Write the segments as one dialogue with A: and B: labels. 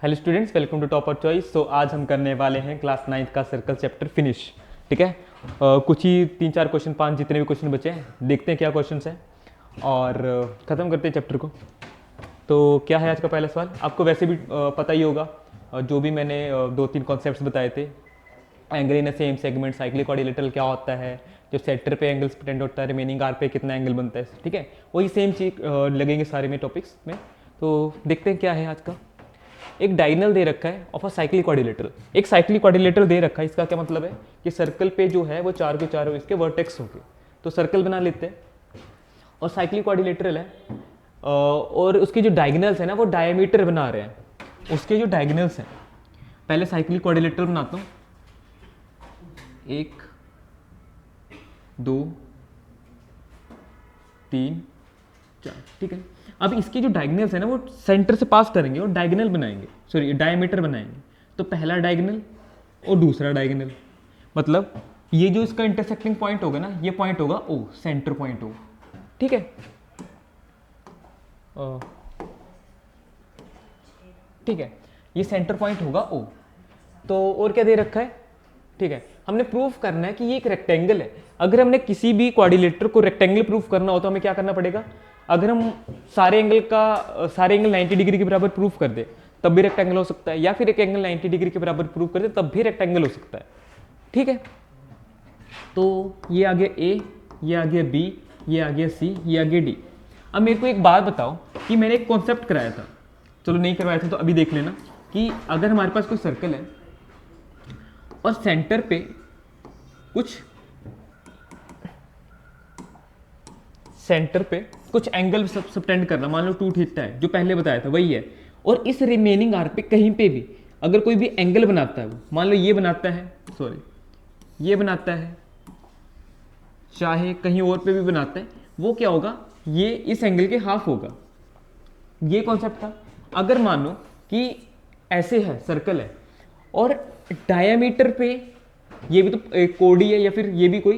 A: Hello students, welcome to topper choice. So आज हम करने वाले हैं क्लास 9th का सर्कल चैप्टर फिनिश। ठीक है। कुछ ही 3-4 क्वेश्चन, 5 जितने भी क्वेश्चन बचे हैं देखते हैं क्या क्वेश्चन हैं और ख़त्म करते हैं चैप्टर को। तो क्या है आज का पहला सवाल? आपको वैसे भी पता ही होगा, जो भी मैंने 2-3 कॉन्सेप्ट्स बताए थे। Angle in a same segment, cyclic quadrilateral क्या होता है, जो सेंटर पे एंगल स्प्रेड होता है, रिमेनिंग आर पे कितना एंगल बनता है। ठीक है, वही सेम चीज लगेंगे सारे में टॉपिक्स में। तो देखते हैं क्या है आज का। एक डायगोनल दे रखा है ऑफ अ साइक्लिक क्वाड्रिलेटरल। एक साइक्लिक क्वाड्रिलेटरल दे रखा है, इसका क्या मतलब है कि सर्कल पे जो है वो चार के चारों इसके वर्टेक्स होंगे। तो सर्कल बना लेते हैं और साइक्लिक क्वाड्रिलेटरल है और उसके जो डायगोनल्स है ना वो डायमीटर बना रहे हैं। उसके जो डायगोनल्स हैं, पहले साइक्लिक क्वाड्रिलेटरल बनाता हूँ। 1 2 3 4, ठीक है। अब इसके जो डायगोनल्स है ना वो सेंटर से पास करेंगे और डायगोनल बनाएंगे, सॉरी डायमीटर बनाएंगे। तो पहला डायगोनल और दूसरा डायगोनल, मतलब ये जो इसका इंटरसेक्टिंग पॉइंट होगा ना, ये पॉइंट होगा ओ, सेंटर पॉइंट हो। ठीक है। ठीक है, ये सेंटर पॉइंट होगा ओ। तो और क्या दे रखा है? ठीक है, हमने प्रूफ करना है कि ये एक रेक्टेंगल है। अगर हमने किसी भी क्वाड्रिलेटर को रेक्टेंगल प्रूफ करना हो तो हमें क्या करना पड़ेगा? अगर हम सारे एंगल 90 डिग्री के बराबर प्रूफ कर दे तब भी रेक्टेंगल हो सकता है, या फिर एक एंगल 90 डिग्री के बराबर प्रूफ कर दे तब भी रेक्टेंगल हो सकता है। ठीक है। तो ये आ गया ए, ये आ गया बी, ये आ गया सी, ये आ गया डी। अब मेरे को एक बात बताओ कि मैंने एक कॉन्सेप्ट कराया था, चलो नहीं करवाया था तो अभी देख लेना, कि अगर हमारे पास कोई सर्कल है और सेंटर पे कुछ एंगल सबटेंड करना, मान लो 2 थीटा है, जो पहले बताया था वही है। और इस रिमेनिंग आर पे कहीं पे भी अगर कोई भी एंगल बनाता है, वो मान लो ये बनाता है, सॉरी ये बनाता है, चाहे कहीं और पे भी बनाता है, वो क्या होगा? ये इस एंगल के हाफ होगा। ये कॉन्सेप्ट था। अगर मानो कि ऐसे है, सर्कल है और डायमीटर पे ये भी तो कोडी है, या फिर ये भी कोई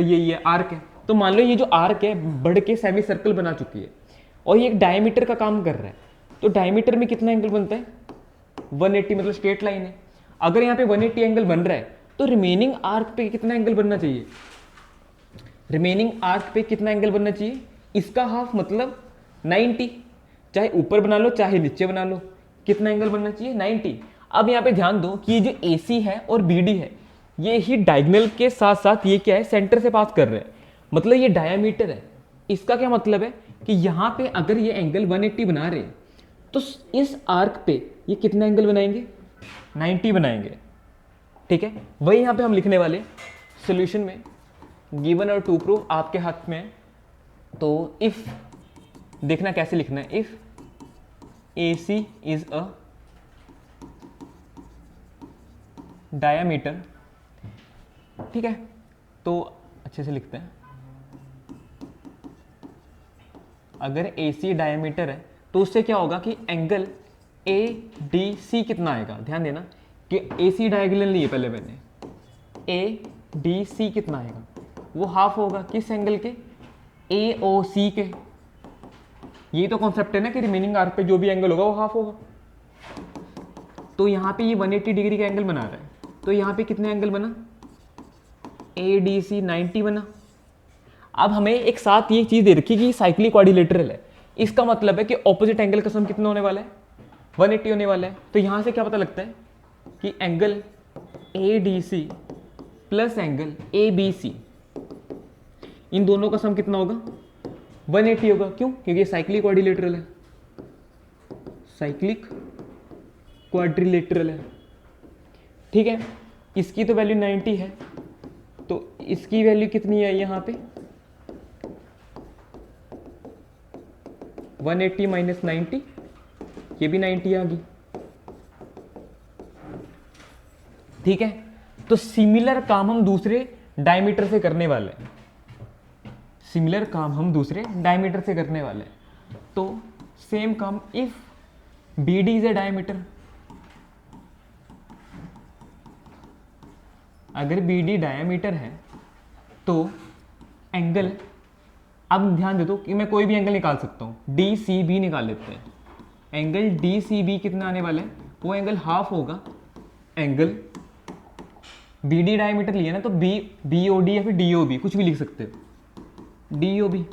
A: ये आर्क है, तो मान लो ये जो आर्क है बढ़ के सेमी सर्कल बना चुकी है और ये एक डायमीटर का काम कर रहा है। तो डायमीटर में कितना एंगल बनता है? 180, मतलब स्ट्रेट लाइन है। अगर यहाँ पे 180 एंगल बन रहा है तो रिमेनिंग आर्क पे कितना एंगल बनना चाहिए? रिमेनिंग आर्क पे कितना एंगल बनना चाहिए? इसका हाफ, मतलब 90। चाहे ऊपर बना लो चाहे नीचे बना लो, कितना एंगल बनना चाहिए? 90। अब यहाँ पे ध्यान दो कि ये जो AC है और BD है, ये ही डायगोनल के साथ साथ ये क्या है? सेंटर से पास कर रहे हैं, मतलब ये डायमीटर है। इसका क्या मतलब है कि यहाँ पे अगर ये एंगल 180 बना रहे हैं तो इस आर्क पे ये कितना एंगल बनाएंगे? 90 बनाएंगे। ठीक है, वही यहाँ पे हम लिखने वाले सोल्यूशन में, गिवन और टू प्रूफ आपके हाथ में है। तो इफ, देखना कैसे लिखना है, if AC is a diameter. ठीक है, तो अच्छे से लिखते हैं। अगर AC डायमीटर है तो उससे क्या होगा कि एंगल ADC कितना आएगा? ध्यान देना कि AC डायगोनल नहीं है, पहले मैंने ADC कितना आएगा? वो हाफ होगा किस एंगल के? AOC के। ये तो कॉन्सेप्ट है ना कि रिमेनिंग आर्क पे जो भी एंगल होगा वो हाफ होगा। तो यहाँ पे ये 180 डिग्री का एंगल बना रहा है, तो यहाँ पे कितने एंगल बना? ADC 90 बना। अब हमें एक साथ ये चीज दे रखी कि साइक्लिक क्वाड्रिलेटरल है, इसका मतलब है कि ऑपोजिट एंगल का सम कितना होने वाला है? 180 होने वाला है। तो यहाँ से क्या पता लगता है कि angle ADC plus angle ABC, इन दोनों का सम कितना होगा? 180 होगा। क्यों? क्योंकि ये साइक्लिक क्वाड्रिलेटरल है, साइक्लिक क्वाड्रिलेटरल है। ठीक है, इसकी तो वैल्यू 90 है, तो इसकी वैल्यू कितनी है यहाँ पे? 180 माइनस 90, ये भी 90 आ गई। ठीक है, तो सिमिलर काम हम दूसरे डायमीटर से करने वाले हैं, सिमिलर काम हम दूसरे डायमीटर से करने वाले हैं। तो सेम काम, if BD is a diameter, अगर BD डायमीटर है तो एंगल, अब ध्यान दे दो कि मैं कोई भी एंगल निकाल सकता हूँ, DCB निकाल लेते हैं। एंगल डी सी बी कितना आने वाला है, वो एंगल हाफ होगा एंगल बी डी डायमीटर लिया ना, तो बी ओ डी या फिर डी ओ बी कुछ भी लिख सकते हो, डी ओ बी।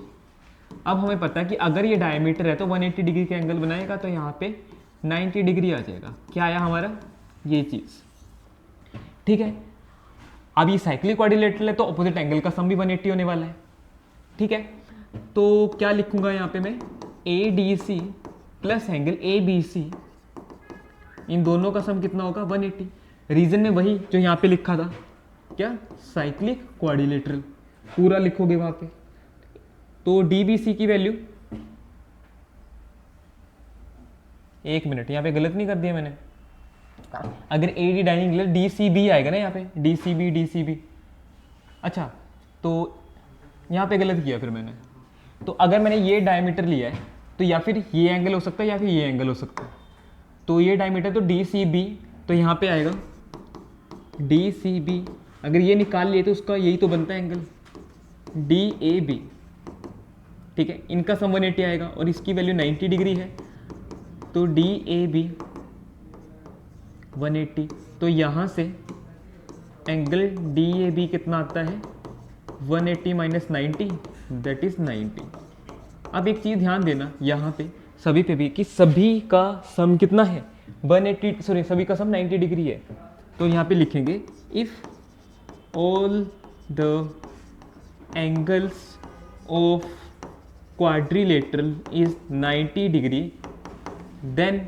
A: अब हमें पता है कि अगर ये डायमीटर है तो 180 डिग्री का एंगल बनाएगा, तो यहाँ पे 90 डिग्री आ जाएगा। क्या आया हमारा, ये चीज़, ठीक है। अब ये साइक्लिक क्वाड्रिलेटरल है तो अपोजिट एंगल का सम भी 180 होने वाला है, ठीक है। तो क्या लिखूंगा यहाँ पे मैं, A D C plus angle A B C, इन दोनों का सम कितना होगा 180। रीजन में वही जो यहाँ पे लिखा था, क्या, साइक्लिक क्वाड्रिलेटरल, पूरा लिखोगे वहाँ पे। तो डी बी सी की वैल्यू, एक मिनट यहाँ पे गलत नहीं कर दिया मैंने, अगर ए डी डाइनिंग डी सी बी आएगा ना यहाँ पे, डी सी बी, अच्छा तो यहाँ पे गलत किया फिर मैंने। तो अगर मैंने ये डायमीटर लिया है तो या फिर ये एंगल हो सकता है या फिर ये एंगल हो सकता है। तो ये डायमीटर तो डी सी बी, तो यहाँ पे आएगा डी सी बी, अगर ये निकाल लिए तो उसका यही तो बनता है एंगल डी ए बी, ठीक है। इनका सम 180 आएगा और इसकी वैल्यू 90 डिग्री है, तो डी ए बी 180। तो यहाँ से एंगल डी ए बी कितना आता है, 180 माइनस 90, दैट इज 90। अब एक चीज़ ध्यान देना यहाँ पे सभी पे भी, कि सभी का सम कितना है 180, सॉरी सभी का सम 90 डिग्री है। तो यहाँ पे लिखेंगे if all the angles of quadrilateral is 90 degree then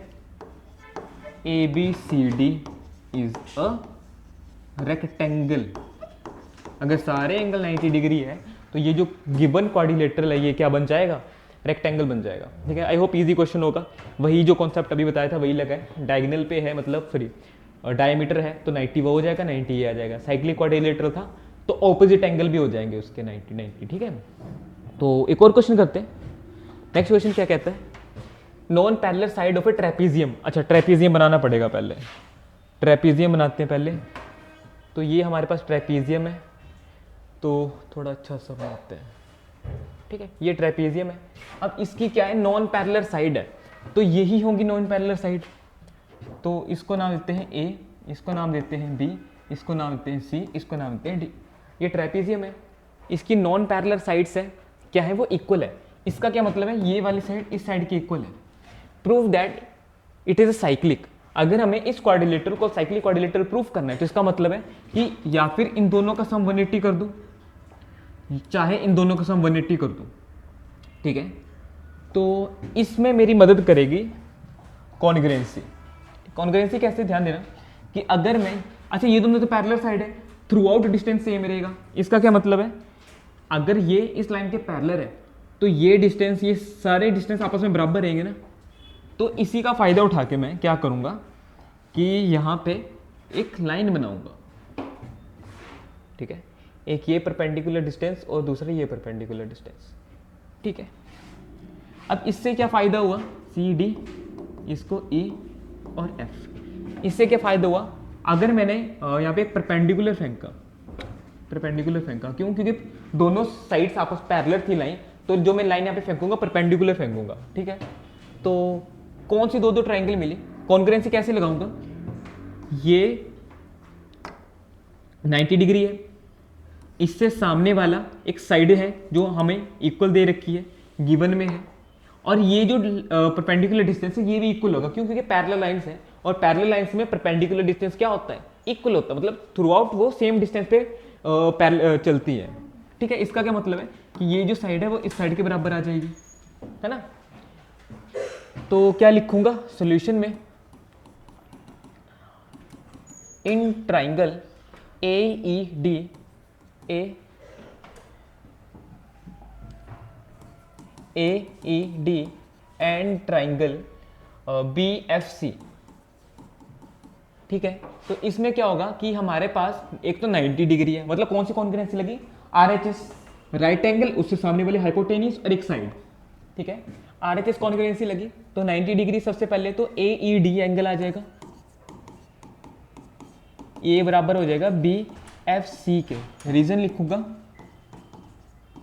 A: ABCD is a rectangle. अगर सारे एंगल 90 डिग्री है तो ये जो गिवन क्वाड्रिलेटरल है ये क्या बन जाएगा, रेक्टेंगल बन जाएगा, ठीक है। आई होप इजी क्वेश्चन होगा। वही जो कॉन्सेप्ट अभी बताया था वही लगा है, डायगोनल पे है मतलब सॉरी डायमीटर है तो 90 वो हो जाएगा, 90 ये आ जाएगा। साइक्लिक क्वाड्रिलेटरल था तो ऑपोजिट एंगल भी हो जाएंगे उसके 90, ठीक है। तो एक और क्वेश्चन करते हैं। नेक्स्ट क्वेश्चन क्या कहता है, non parallel side of A trapezium. अच्छा ट्रेपीजियम बनाना पड़ेगा पहले, ट्रेपीजियम बनाते हैं पहले। तो ये हमारे पास ट्रेपीजियम है, तो थोड़ा अच्छा सा बनाते हैं, ठीक है। ये ट्रेपीजियम है, अब इसकी क्या है, नॉन पैरेलल साइड है, तो यही होंगी नॉन पैरेलल साइड। तो इसको नाम देते हैं ए, इसको नाम देते हैं बी, इसको नाम देते हैं सी, इसको नाम देते हैं डी। ये ट्रेपीजियम है, इसकी नॉन पैरेलल साइड्स है, क्या है वो इक्वल है। इसका क्या मतलब है, ये वाली साइड इस साइड की इक्वल है। Prove that it is a cyclic. अगर हमें इस क्वाड्रिलेटरल को साइक्लिक क्वाड्रिलेटरल प्रूफ करना है तो इसका मतलब है कि या फिर इन दोनों का सम 180 कर दूं, चाहे इन दोनों का सम 180 कर दूं, ठीक है। तो इसमें मेरी मदद करेगी कॉन्ग्रुएंसी। कॉन्ग्रुएंसी कैसे, ध्यान देना कि अगर मैं, अच्छा ये दोनों तो पैरेलल साइड है, थ्रू आउट डिस्टेंस सेम रहेगा। इसका क्या मतलब है, अगर ये इस लाइन के पैरेलल है तो ये डिस्टेंस, ये सारे डिस्टेंस आपस में बराबर रहेंगे ना। तो इसी का फायदा उठा के मैं क्या करूंगा कि यहाँ पे एक लाइन बनाऊंगा, ठीक है। एक ये परपेंडिकुलर डिस्टेंस और दूसरा ये परपेंडिकुलर डिस्टेंस, ठीक है। अब इससे क्या फायदा हुआ, सी डी, इसको ई और एफ। इससे क्या फायदा हुआ, अगर मैंने यहाँ पे परपेंडिकुलर फेंका, क्यों, क्योंकि दोनों साइड्स आपस पैरेलल थी लाइन, तो जो मैं लाइन यहाँ पे फेंकूंगा परपेंडिकुलर फेंकूंगा, ठीक है। तो कौन सी दो ट्रायंगल मिली, कॉन्ग्रुएंसी कैसे लगाऊंगा, ये 90 डिग्री है, इससे सामने वाला एक साइड है जो हमें इक्वल दे रखी है, गिवन में है, और ये जो परपेंडिकुलर डिस्टेंस है ये भी इक्वल होगा, क्यों, क्योंकि पैरेलल लाइंस है, और पैरेलल लाइंस में परपेंडिकुलर डिस्टेंस क्या होता है, इक्वल होता है, मतलब थ्रू आउट वो सेम डिस्टेंस पे चलती है, ठीक है। इसका क्या मतलब है कि ये जो साइड है वो इस साइड के बराबर आ जाएगी, है ना। तो क्या लिखूंगा सॉल्यूशन में, in triangle AED and triangle BFC, ठीक है। तो इसमें क्या होगा कि हमारे पास एक तो 90 डिग्री है, मतलब कौन सी कॉन्ग्रुएंसी लगी, RHS, राइट एंगल, उससे सामने वाली हाइपोटेन्यूज और एक साइड, ठीक है। RHS कॉन्ग्रुएंसी लगी तो 90 डिग्री सबसे पहले तो AED एंगल आ जाएगा, ये बराबर हो जाएगा BFC के, रीजन लिखूंगा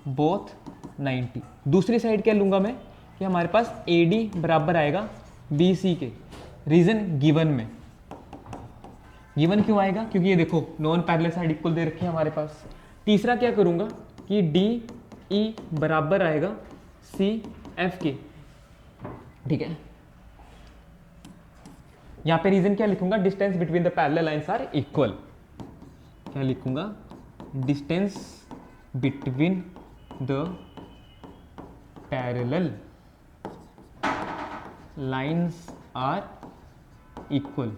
A: बोथ 90। दूसरी साइड क्या लूंगा मैं कि हमारे पास AD बराबर आएगा बी सी के। रीजन गिवन में, गिवन क्यों आएगा, क्योंकि ये देखो नॉन पैरेलल साइड इक्वल दे रखी है हमारे पास। तीसरा क्या करूंगा कि डी ई बराबर आएगा सी एफ के, ठीक है। यहां पे रीजन क्या लिखूंगा, distance between the parallel lines are equal. क्या लिखूंगा, distance between the parallel lines are equal.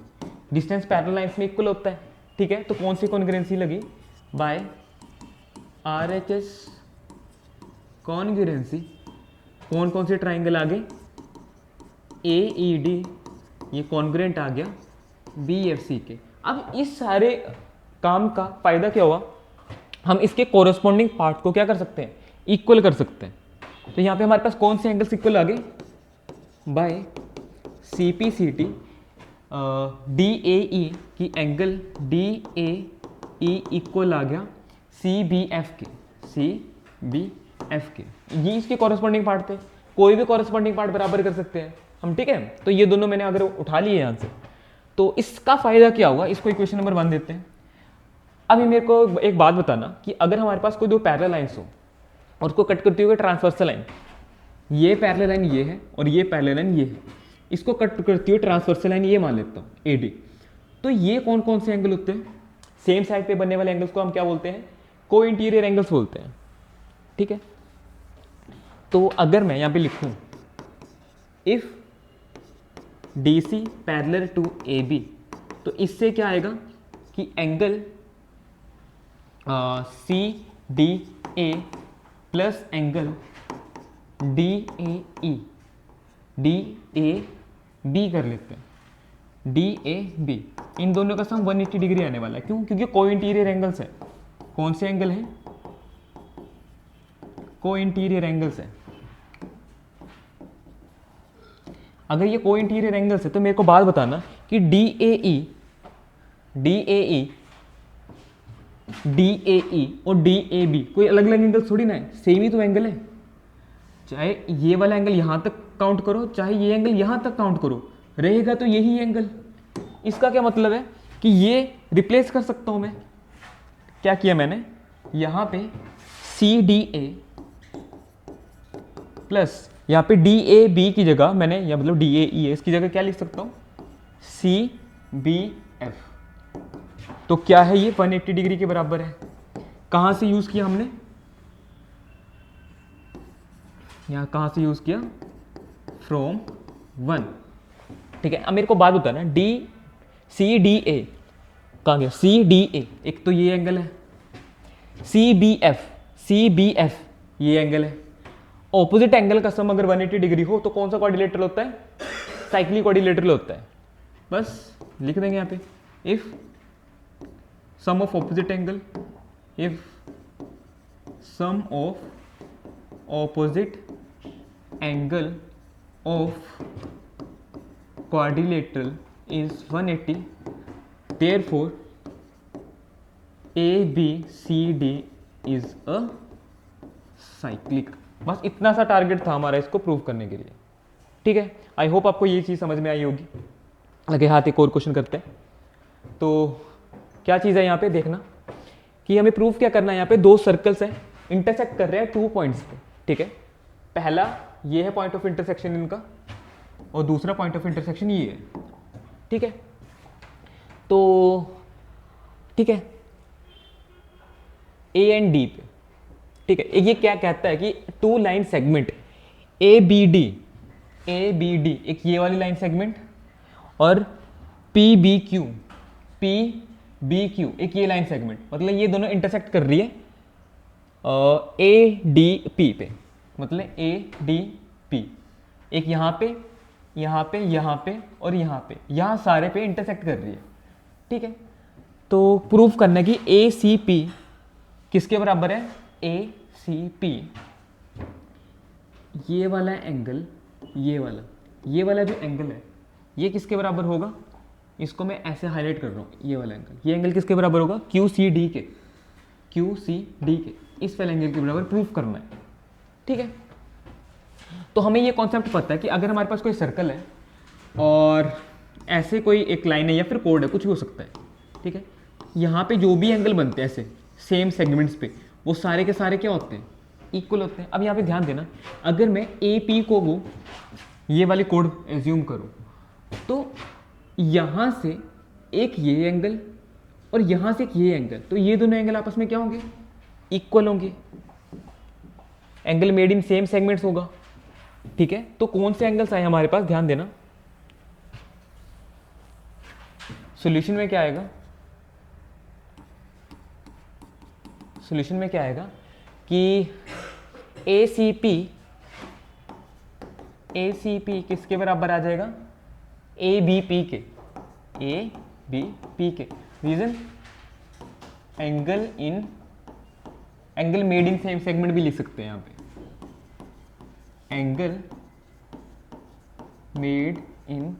A: Distance parallel lines में इक्वल होता है, ठीक है। तो कौन सी कॉन्ग्रुएंसी लगी, by R H S congruency. कौन कौन से ट्राइंगल आगे, ए ई डी ये कॉन्ग्रुएंट आ गया बी एफ सी के। अब इस सारे काम का फायदा क्या हुआ, हम इसके कोरस्पॉन्डिंग पार्ट को क्या कर सकते हैं, इक्वल कर सकते हैं। तो यहाँ पे हमारे पास कौन से एंगल्स इक्वल आ गए, by C P C T D A E की angle D A E equal आ गया सी बी एफ के, सी बी एफ के। ये इसके कॉरस्पॉन्डिंग पार्ट थे, कोई भी कॉरस्पॉन्डिंग पार्ट बराबर कर सकते हैं हम, ठीक है। तो ये दोनों मैंने अगर उठा लिए यहाँ से, तो इसका फायदा क्या हुआ, इसको इक्वेशन नंबर 1 देते हैं। अभी मेरे को एक बात बताना कि अगर हमारे पास कोई दो पैरेलल लाइन्स हो और उसको कट करती हुई ट्रांसवर्सल लाइन, ये पैरेलल लाइन ये है और ये पैरेलल लाइन ये है, इसको कट करती हुई ट्रांसवर्सल लाइन ये मान लेता हूँ ए डी। तो ये कौन कौन से एंगल होते हैं, सेम साइड पे बनने वाले एंगल्स को हम क्या बोलते हैं, को इंटीरियर एंगल्स बोलते हैं, ठीक है। तो अगर मैं यहाँ पे लिखूँ if D C parallel to A B, तो इससे क्या आएगा कि angle C D A plus angle D A E, D A B कर लेते हैं, डी ए बी, इन दोनों का सम 180 डिग्री आने वाला है। क्यों, क्योंकि को इंटीरियर एंगल्स है। कौन से एंगल है, को इंटीरियर एंगल्स है। अगर ये को इंटीरियर एंगल्स है तो मेरे को बात बताना कि D A E, D A E, D A E और डी ए बी कोई अलग अलग एंगल थोड़ी ना है, सेम ही तो एंगल है। चाहे ये वाला एंगल यहां तक काउंट करो, चाहे ये एंगल यहां तक काउंट करो, रहेगा तो यही एंगल। इसका क्या मतलब है कि ये रिप्लेस कर सकता हूं मैं। क्या किया मैंने, यहां पे सी डी ए प्लस यहाँ पे डी ए बी की जगह मैंने, या मतलब डी ए ई है, इसकी जगह क्या लिख सकता हूँ, सी बी एफ। तो क्या है ये 180 डिग्री के बराबर है। कहाँ से यूज किया हमने, यहाँ कहाँ से यूज किया, फ्रॉम 1, ठीक है। अब मेरे को बात होता है ना, डी सी डी ए कहाँ गया, सी डी ए, एक तो ये एंगल है, सी बी एफ ये एंगल है। ऑपोजिट एंगल का सम अगर 180 डिग्री हो तो कौन सा क्वाड्रिलेटरल होता है, साइक्लिक क्वाड्रिलेटरल होता है। बस लिख देंगे यहाँ पे, if sum of opposite angle, if sum of opposite angle of quadrilateral is 180, therefore A B C D is a cyclic. बस इतना सा टारगेट था हमारा इसको प्रूव करने के लिए, ठीक है। आई होप आपको ये चीज़ समझ में आई होगी। लगे हाथ एक और क्वेश्चन करते हैं। तो क्या चीज़ है यहाँ पे देखना कि हमें प्रूव क्या करना है। यहाँ पे दो सर्कल्स हैं, इंटरसेक्ट कर रहे हैं 2 पॉइंट्स पे, ठीक है। पहला ये है पॉइंट ऑफ इंटरसेक्शन इनका, और दूसरा पॉइंट ऑफ इंटरसेक्शन ये है, ठीक है। तो ठीक है, ए एंड डी पे, ठीक है। ये क्या कहता है कि 2 line segment A B D, एक ये वाली लाइन सेगमेंट, और पी बी क्यू एक ये लाइन सेगमेंट, मतलब ये दोनों इंटरसेक्ट कर रही है ए डी पी पे, मतलब ए डी पी, एक यहाँ पे और यहाँ पे, यहाँ सारे पे इंटरसेक्ट कर रही है, ठीक है। तो प्रूफ करना है कि ए सी पी किसके बराबर है, ए सी पी, ये वाला एंगल, ये वाला जो एंगल है ये किसके बराबर होगा, इसको मैं ऐसे हाईलाइट कर रहा हूँ, ये एंगल किसके बराबर होगा, क्यू सी डी के, इस वाले एंगल के बराबर प्रूफ करना है, ठीक है। तो हमें ये कॉन्सेप्ट पता है कि अगर हमारे पास कोई सर्कल है और ऐसे कोई एक लाइन है या फिर कोड है, कुछ भी हो सकता है, ठीक है। यहाँ पे जो भी एंगल बनते हैं ऐसे सेम सेगमेंट्स पे, वो सारे के सारे क्या होते हैं, इक्वल होते हैं। अब यहाँ पे ध्यान देना, अगर मैं ए पी को वो ये वाली कोड एज्यूम करूँ, तो यहाँ से एक ये एंगल और यहाँ से एक ये एंगल, तो ये दोनों एंगल आपस में क्या होंगे, इक्वल होंगे। Angle made in same segments होगा, ठीक है। तो कौन से एंगल्स आए हमारे पास, ध्यान देना। सॉल्यूशन में क्या आएगा, सॉल्यूशन में क्या आएगा कि ACP किसके बराबर आ जाएगा, ABP के, ABP के। Reason, angle made in same segment भी लिख सकते हैं यहाँ पे, angle made in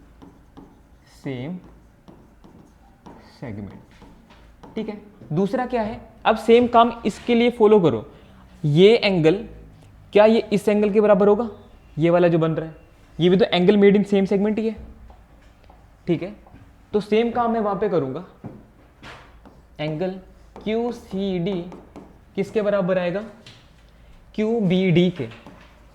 A: same segment, ठीक है। दूसरा क्या है, अब सेम काम इसके लिए फॉलो करो, ये एंगल क्या ये इस एंगल के बराबर होगा, ये वाला जो बन रहा है, ये भी तो angle made in same segment ही है, ठीक है। तो सेम काम मैं वहां पे करूंगा, एंगल QCD किसके बराबर आएगा, QBD के,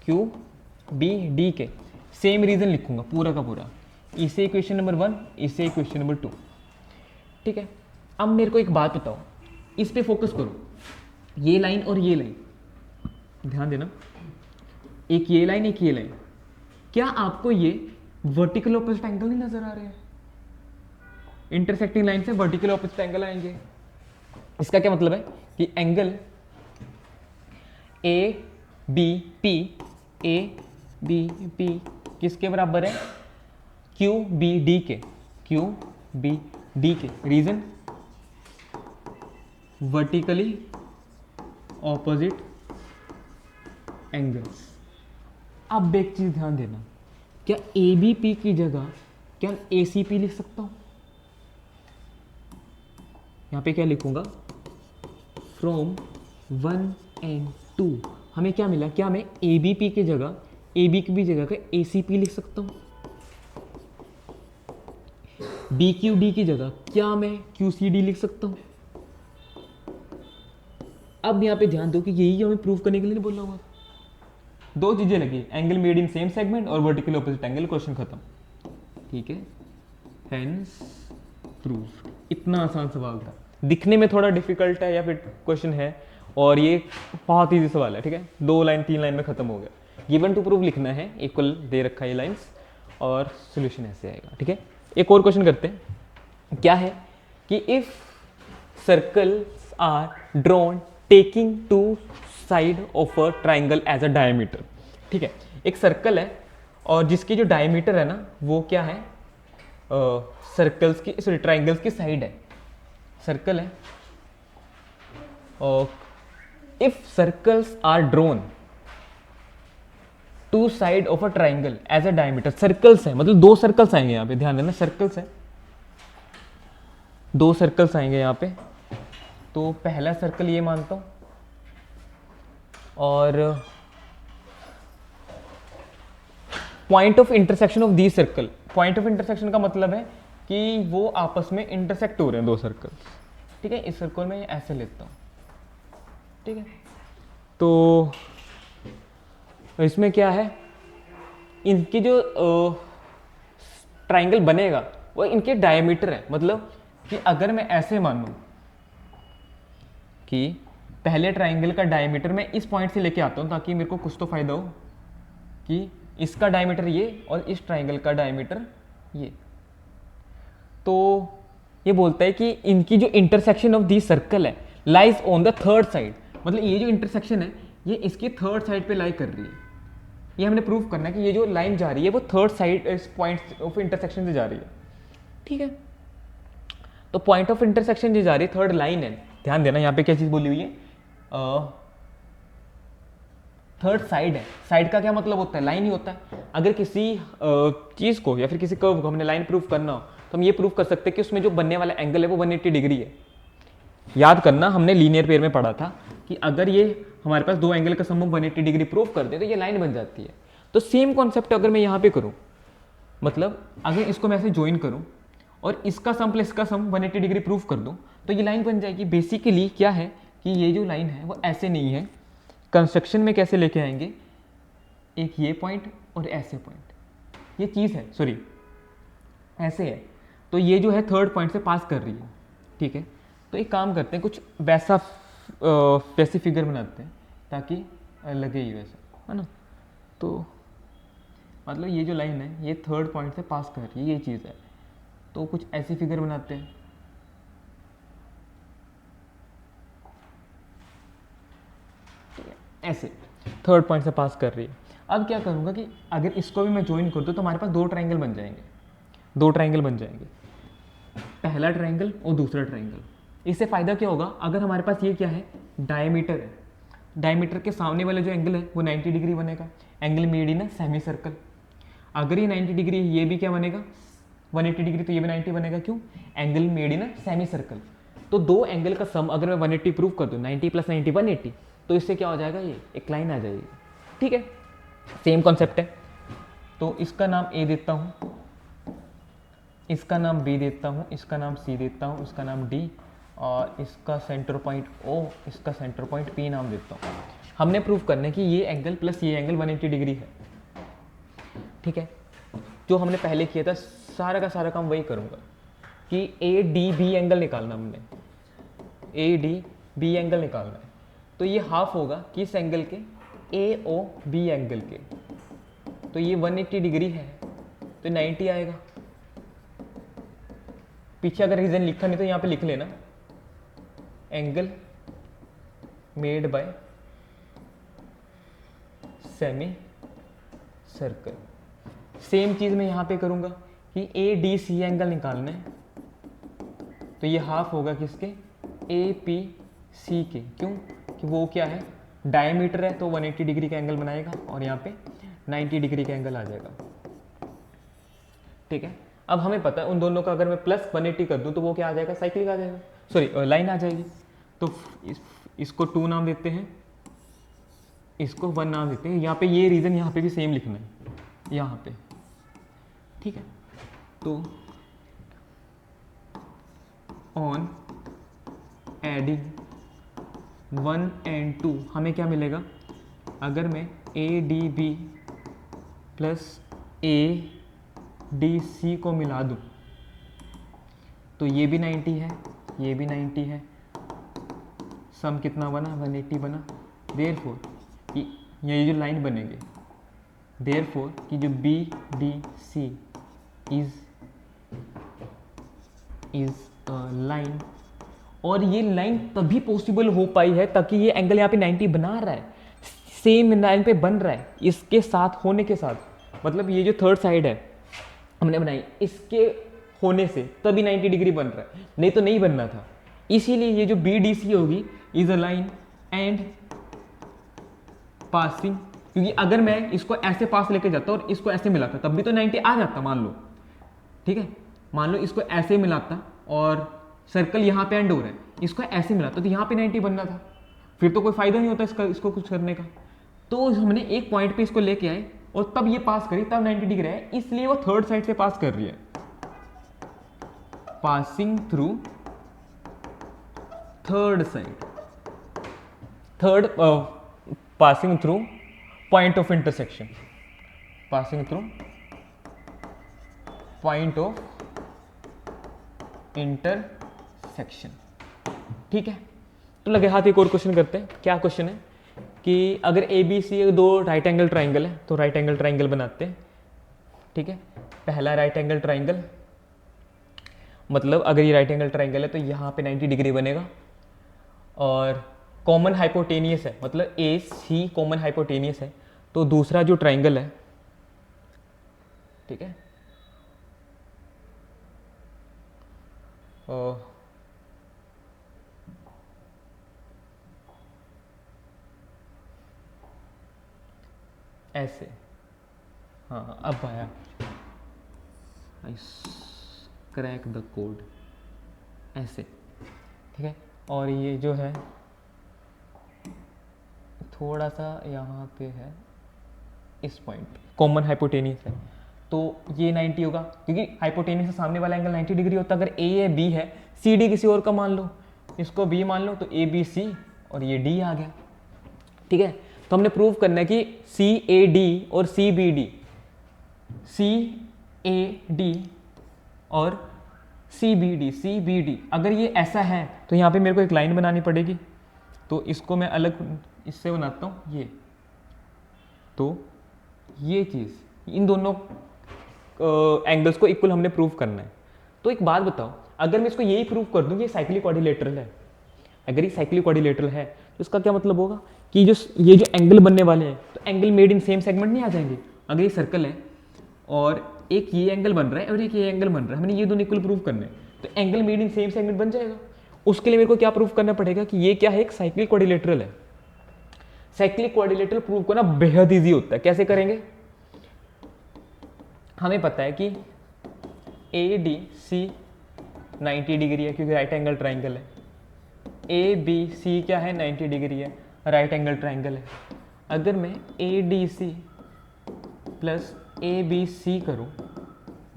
A: QBD के। सेम रीजन लिखूंगा पूरा का पूरा, इसे इक्वेशन नंबर 1, इसे इक्वेशन नंबर 2, ठीक है। अब मेरे को एक बात बताओ, इस पे फोकस करो, ये लाइन और ये लाइन, ध्यान देना, एक ये लाइन एक ये लाइन, क्या आपको ये वर्टिकल ऑपोजिट एंगल नहीं नजर आ रहे हैं, इंटरसेक्टिंग लाइन से वर्टिकल ऑपोजिट एंगल आएंगे। इसका क्या मतलब है कि एंगल ABP किसके बराबर है, QBD के, QBD के। Reason, vertically opposite angles. अब एक चीज ध्यान देना, क्या ABP की जगह क्या ACP लिख सकता हूं, यहां पे क्या लिखूंगा, फ्रॉम 1 and 2 हमें क्या मिला, क्या मैं ABP की जगह ABP जगह का ACP लिख सकता हूं, BQD की जगह क्या मैं QCD लिख सकता हूं। अब यहां पे ध्यान दो कि यही हमें प्रूव करने के लिए नहीं बोला हुआ, दो चीजें लगी, angle made in same segment और वर्टिकल ऑपोजिट एंगल, क्वेश्चन खत्म, ठीक है। हेंस प्रूफ, इतना आसान सवाल था, दिखने में थोड़ा डिफिकल्ट है या फिर क्वेश्चन है, और ये बहुत ईजी सवाल है, ठीक है। 2 लाइन 3 लाइन में खत्म हो गया। गिवन टू प्रूफ लिखना है, इक्वल दे रखा है ये लाइंस, और सोल्यूशन ऐसे आएगा, ठीक है। एक और क्वेश्चन करते हैं, क्या है कि if circles are drawn taking 2 side of a triangle as a diameter, ठीक है। एक सर्कल है और जिसकी जो डायमीटर है ना वो क्या है, सर्कल्स की, सॉरी ट्राइंगल्स की साइड है, सर्कल है। और if circles are drawn 2 side of a triangle as a diameter, circles है मतलब 2 सर्कल्स आएंगे यहाँ पे, ध्यान देना सर्कल्स है, 2 सर्कल्स आएंगे यहाँ पे। तो पहला सर्कल ये मानता हूं, और point of intersection of the circle, point of intersection का मतलब है कि वो आपस में इंटरसेक्ट हो रहे हैं 2 सर्कल्स, ठीक है। इस सर्कल में ऐसे लेता हूं, ठीक है। तो इसमें क्या है, इनकी जो ट्राइंगल बनेगा वो इनके डायमीटर है, मतलब कि अगर मैं ऐसे मानूं कि पहले ट्राइंगल का डायमीटर मैं इस पॉइंट से लेके आता हूं ताकि मेरे को कुछ तो फायदा हो, कि इसका डायमीटर ये और इस ट्राइंगल का डायमीटर ये, तो ये बोलता है कि इनकी जो इंटरसेक्शन ऑफ दी सर्कल है lies on the third side, मतलब ये जो इंटरसेक्शन है ये इसकी थर्ड साइड पे लाई कर रही है। ये हमने प्रूव करना है कि ये जो लाइन जा रही है वो थर्ड साइड इस पॉइंट ऑफ इंटरसेक्शन से जा रही है, ठीक है। तो पॉइंट ऑफ इंटरसेक्शन जो जा रही है थर्ड लाइन है, ध्यान देना यहाँ पे क्या चीज बोली हुई है, थर्ड साइड है। साइड का क्या मतलब होता है, लाइन ही होता है। अगर किसी चीज को या फिर किसी कर्व को हमने लाइन प्रूफ करना हो तो हम ये प्रूफ कर सकते हैं कि उसमें जो बनने वाला एंगल है वो 180 डिग्री है। याद करना, हमने लीनियर पेयर में पढ़ा था कि अगर ये हमारे पास 2 एंगल का समूह 180 डिग्री प्रूफ कर दे तो ये लाइन बन जाती है। तो सेम कॉन्सेप्ट अगर मैं यहाँ पे करूँ मतलब अगर इसको मैं ऐसे ज्वाइन करूं और इसका सम प्लस इसका सम 180 डिग्री प्रूव कर दूं तो ये लाइन बन जाएगी। बेसिकली क्या है कि ये जो लाइन है वो ऐसे नहीं है, कंस्ट्रक्शन में कैसे लेके आएंगे, एक ये पॉइंट और ऐसे पॉइंट, ये चीज़ है, सॉरी ऐसे है, तो ये जो है थर्ड पॉइंट से पास कर रही है, ठीक है। तो एक काम करते हैं, कुछ वैसा वैसी फिगर बनाते हैं ताकि लगे ही वैसा, है ना। तो मतलब ये जो लाइन है ये थर्ड पॉइंट से पास कर रही है, ये चीज़ है। तो कुछ ऐसी फिगर बनाते हैं, ऐसे थर्ड पॉइंट से पास कर रही है। अब क्या करूँगा कि अगर इसको भी मैं ज्वाइन कर दूँ तो हमारे पास दो ट्रायंगल बन जाएंगे, दो ट्रायंगल बन जाएंगे, पहला ट्रायंगल और दूसरा ट्रायंगल। इससे फ़ायदा क्या होगा, अगर हमारे पास ये क्या है, डायमीटर है, डायमीटर के सामने वाला जो एंगल है वो 90 डिग्री बनेगा, angle made in a semi circle. अगर ये 90 डिग्री है, ये भी क्या बनेगा 180 डिग्री, तो ये भी 90 बनेगा, क्यों, angle made in a semi circle. तो दो एंगल का सम अगर मैं 180 प्रूव कर दूँ, 90 + 90 180, तो इससे क्या हो जाएगा, ये एक लाइन आ जाएगी, ठीक है। सेम कॉन्सेप्ट है। तो इसका नाम ए देता हूँ, इसका नाम बी देता हूँ, इसका नाम सी देता हूँ, इसका नाम डी, और इसका सेंटर पॉइंट ओ, इसका सेंटर पॉइंट पी नाम देता हूँ। हमने प्रूव करना है कि ये एंगल प्लस ये एंगल 180 डिग्री है, ठीक है। जो हमने पहले किया था सारा का सारा काम वही करूँगा कि ए डी बी एंगल निकालना, हमने ए डी बी एंगल निकालना है। तो ये हाफ होगा किस एंगल के, ए ओ बी एंगल के। तो ये 180 डिग्री है तो 90 आएगा। पीछे अगर रीजन लिखा नहीं तो यहाँ पे लिख लेना, angle made by semicircle. Same चीज़ मैं यहाँ पे करूँगा कि ए डी सी एंगल निकालना है, तो ये हाफ होगा किसके, ए पी सी के, क्यों कि वो क्या है, डायमीटर है, तो 180 डिग्री का एंगल बनाएगा और यहाँ पे 90 डिग्री का एंगल आ जाएगा, ठीक है। अब हमें पता है उन दोनों का अगर मैं प्लस 180 कर दूं तो वो क्या आ जाएगा, साइक्लिक आ जाएगा, सॉरी लाइन आ जाएगी। तो इसको 2 नाम देते हैं, इसको 1 नाम देते हैं। यहाँ पे ये रीज़न यहाँ पे भी सेम लिखना है यहाँ पे, ठीक है। तो ऑन एडिंग 1 and 2 हमें क्या मिलेगा, अगर मैं A D B plus A D C को मिला दूँ तो ये भी 90 है, ये भी 90 है, सम कितना बना, 180 बना। देयरफॉर ये जो लाइन बनेगी, देयरफॉर कि जो B D C is line, और ये लाइन तभी पॉसिबल हो पाई है ताकि ये एंगल यहाँ पे 90 बना रहा है, सेम लाइन पे बन रहा है इसके साथ होने के साथ। मतलब ये जो थर्ड साइड है हमने बनाई, इसके होने से तभी 90 डिग्री बन रहा है, नहीं तो नहीं बनना था। इसीलिए ये जो बी डी सी होगी is a line and passing, क्योंकि अगर मैं इसको ऐसे पास लेके जाता और इसको ऐसे मिलाता तब भी तो 90 आ जाता, मान लो, ठीक है। मान लो इसको ऐसे मिलाता और सर्कल यहाँ पे एंड हो रहा है, इसको ऐसे मिलाता तो यहाँ पे 90 बनना था, फिर तो कोई फायदा नहीं होता इसका, इसको कुछ करने का। तो हमने एक पॉइंट पे इसको लेके आए और तब ये पास करी, तब 90 डिग्री है, इसलिए वो थर्ड साइड से पास कर रही है, passing through third side, third passing through point of intersection, passing through point of intersection, ठीक है। तो लगे हाथ एक और क्वेश्चन करते हैं। क्या क्वेश्चन है कि अगर ए बी सी दो राइट एंगल ट्राइंगल है तो राइट एंगल ट्राइंगल बनाते हैं, ठीक है। पहला राइट एंगल ट्राइंगल, मतलब अगर ये राइट एंगल ट्राइंगल है तो यहाँ पे 90 डिग्री बनेगा, और कॉमन हाइपोटेनियस है, मतलब ए सी कॉमन हाइपोटेनियस है। तो दूसरा जो ट्राइंगल है, ठीक है, ऐसे, हाँ अब आया, आई क्रैक द कोड, ऐसे, ठीक है। और ये जो है थोड़ा सा यहाँ पे है, इस पॉइंट कॉमन हाइपोटेनियस है, तो ये 90 होगा, क्योंकि हाइपोटेन्यूस से सामने वाला एंगल 90 डिग्री होता है। अगर ए या बी है, सी डी किसी और का मान लो, इसको बी मान लो, तो ए बी सी और ये डी आ गया। ठीक है, तो हमने प्रूव करना है कि सी ए डी और C B D, C A D और सी बी डी अगर ये ऐसा है तो यहाँ पे मेरे को एक लाइन बनानी पड़ेगी। तो इसको मैं अलग इससे बनाता हूँ ये। तो ये चीज़, इन दोनों एंगल्स को इक्वल हमने प्रूव करना है। तो एक बात बताओ, अगर मैं इसको यही प्रूव कर दूँ कि साइक्लिक क्वाड्रिलेटरल है, अगर ये साइक्लिक क्वाड्रिलेटरल है तो इसका क्या मतलब होगा कि ये जो एंगल बनने वाले हैं, तो angle made in same segment नहीं आ जाएंगे। अगर ये सर्कल है और एक ये एंगल बन रहा है और एक ये एंगल बन रहा है, हमने ये दोनों इक्वल प्रूव करने हैं, तो angle made in same segment बन जाएगा। उसके लिए मेरे को क्या प्रूव करना पड़ेगा कि ये क्या है, एक साइक्लिक क्वाड्रिलेटरल है। साइक्लिक क्वाड्रिलेटरल प्रूव करना बेहद ईजी होता है। कैसे करेंगे, हमें पता है कि ए डी सी 90 डिग्री है क्योंकि राइट एंगल ट्राइंगल है, ए बी सी क्या है 90 डिग्री है, राइट एंगल ट्राइंगल है। अगर मैं A D C plus A B C करूँ,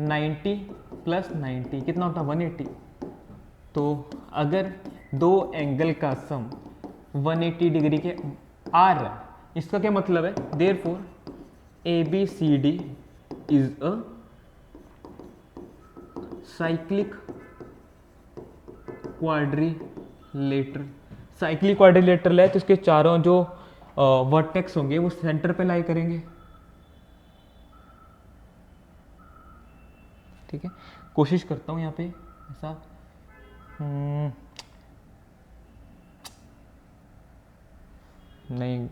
A: 90 प्लस 90 कितना होता है 180। तो अगर दो एंगल का सम 180 डिग्री के आ रहा है, इसका क्या मतलब है, therefore A B C D is a cyclic quadrilateral. Cyclic quadrilateral है तो इसके चारों जो वर्टेक्स होंगे वो सेंटर पे लाई करेंगे। ठीक है, कोशिश करता हूँ यहाँ पे ऐसा नहीं,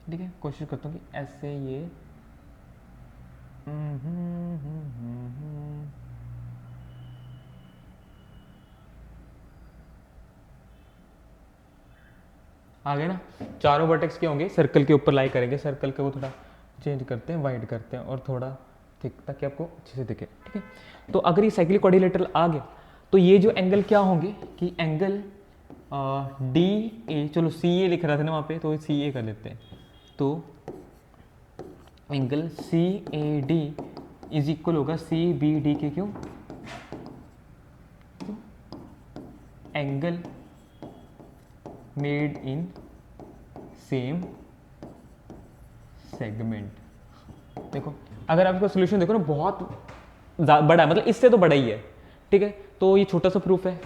A: ठीक है, कोशिश करता हूँ कि ऐसे ये आ गए ना। चारों वर्टेक्स के होंगे, सर्कल के ऊपर लाई करेंगे। सर्कल के वो थोड़ा चेंज करते हैं, वाइड करते हैं और थोड़ा थिक, ताकि आपको अच्छे से दिखे। ठीक है, तो अगर ये साइक्लिक क्वाड्रिलेटरल आ गया तो ये जो एंगल क्या होंगे कि एंगल डी ए, चलो सी ए लिख रहा था ना वहाँ पे, तो सी ए कर लेते हैं। तो angle C A D is equal होगा सी बी डी के, क्यों, angle made in same segment. देखो अगर आप इसका सोल्यूशन देखो ना, बहुत बड़ा है, मतलब इससे तो बड़ा ही है। ठीक है, तो ये छोटा सा प्रूफ है,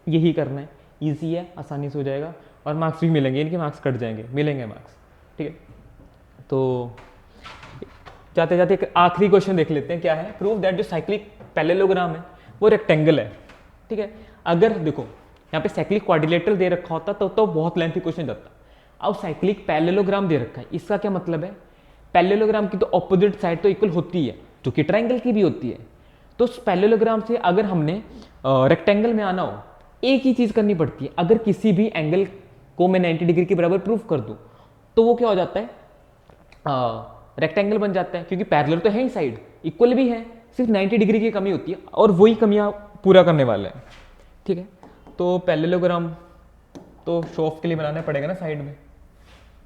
A: यही करना है, इजी है, आसानी से हो जाएगा और मार्क्स भी मिलेंगे, इनके मार्क्स कट जाएंगे, मिलेंगे मार्क्स। ठीक है, तो जाते जाते एक आखिरी क्वेश्चन देख लेते हैं, क्या है, प्रूफ दैट जो साइक्लिक पैरेललोग्राम है वो रेक्टेंगल है। ठीक है, अगर देखो यहाँ पे साइक्लिक क्वाड्रिलेटरल दे रखा होता तो बहुत लेंथी क्वेश्चन जाता। अब साइक्लिक पैरेललोग्राम दे रखा है, इसका क्या मतलब है, पैरेललोग्राम की तो ऑपोजिट साइड तो इक्वल होती है, जो कि ट्राइंगल की भी होती है। तो उस पैरेललोग्राम से अगर हमने रेक्टेंगल में आना हो, एक ही चीज करनी पड़ती है। अगर किसी भी एंगल को मैं 90 डिग्री के बराबर प्रूफ कर दूं तो वो क्या हो जाता है, रेक्टेंगल बन जाता है, क्योंकि पैरेलल तो है ही, साइड इक्वल भी है, सिर्फ 90 डिग्री की कमी होती है और वही कमियां पूरा करने वाला है। ठीक है, तो पैरेललोग्राम तो शो ऑफ के लिए बनाना पड़ेगा ना साइड में।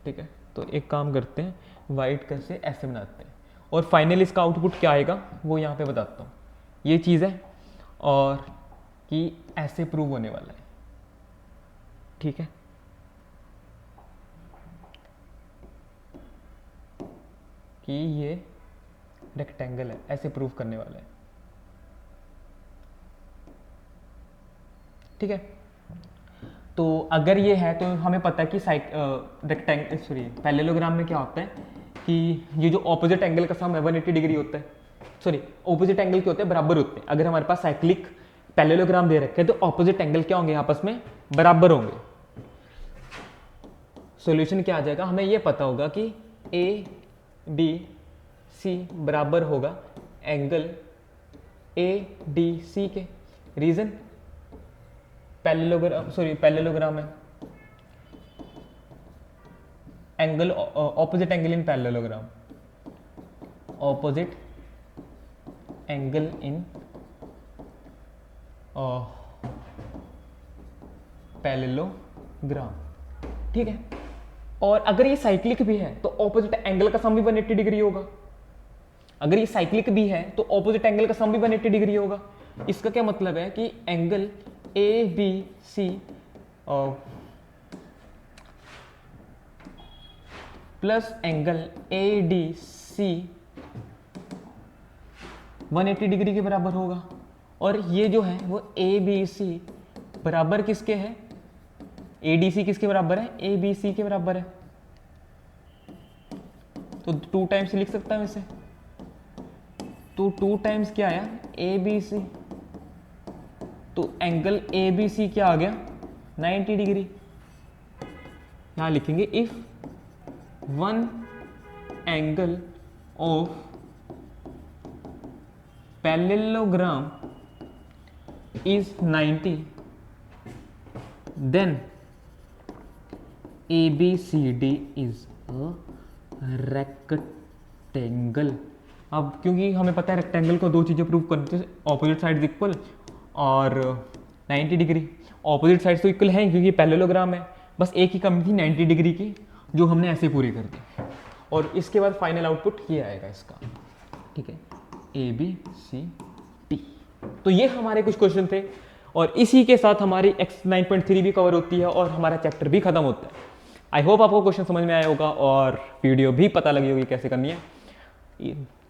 A: ठीक है, तो एक काम करते हैं, वाइट कैसे ऐसे बनाते हैं और फाइनल इसका आउटपुट क्या आएगा वो यहाँ पे बताता हूँ। ये चीज़ है और कि ऐसे प्रूव होने वाला है। ठीक है, कि ये रेक्टेंगल है, ऐसे प्रूव करने वाला है। ठीक है, तो अगर ये है तो हमें पता है कि पैरेललोग्राम में क्या होता है कि ये जो ऑपोजिट एंगल का सम है 180 डिग्री होता है, सॉरी ऑपोजिट एंगल के होते हैं, बराबर होते हैं। अगर हमारे पास साइक्लिक पैरेललोग्राम दे रखे हैं तो ऑपोजिट एंगल क्या होंगे, आपस में बराबर होंगे। सॉल्यूशन क्या आ जाएगा, हमें ये पता होगा कि ए बी सी बराबर होगा एंगल ए डी सी के। रीजन, पैरेललोग्राम है, angle opposite angle in parallelogram, opposite angle in parallelogram. ठीक है, और अगर ये साइक्लिक भी है तो ऑपोजिट एंगल का सम भी 180 डिग्री होगा। अगर ये साइक्लिक भी है तो ऑपोजिट एंगल का सम भी 180 डिग्री होगा। इसका क्या मतलब है कि angle A B C plus angle A D C 180 degree के बराबर होगा। और ये जो है वो ए बी सी बराबर किसके है, ए डी सी किसके बराबर है, ए बी सी के बराबर है। तो 2 टाइम्स लिख सकता हूं इसे, तो 2 टाइम्स क्या आया, ए बी सी, तो एंगल ए बी सी क्या आ गया, 90 डिग्री। यहां लिखेंगे if one angle of parallelogram is 90 then ABCD is a rectangle। अब क्योंकि हमें पता है रेक्टेंगल को 2 चीज़ें प्रूव करते हैं, ऑपोजिट साइड इक्वल और 90 डिग्री। ऑपोजिट साइड तो इक्वल है क्योंकि पैरेललोग्राम है, बस एक ही कमी थी 90 डिग्री की, जो हमने ऐसे पूरी कर दी। और इसके बाद फाइनल आउटपुट ये आएगा इसका, ठीक है, ABCD। तो ये हमारे कुछ क्वेश्चन थे और इसी के साथ हमारी X 9.3 भी कवर होती है और हमारा चैप्टर भी खत्म होता है। आई होप आपको क्वेश्चन समझ में आया होगा और वीडियो भी पता लगी होगी कैसे करनी है,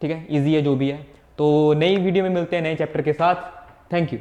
A: ठीक है, इजी है जो भी है। तो नई वीडियो में मिलते हैं नए चैप्टर के साथ। Thank you.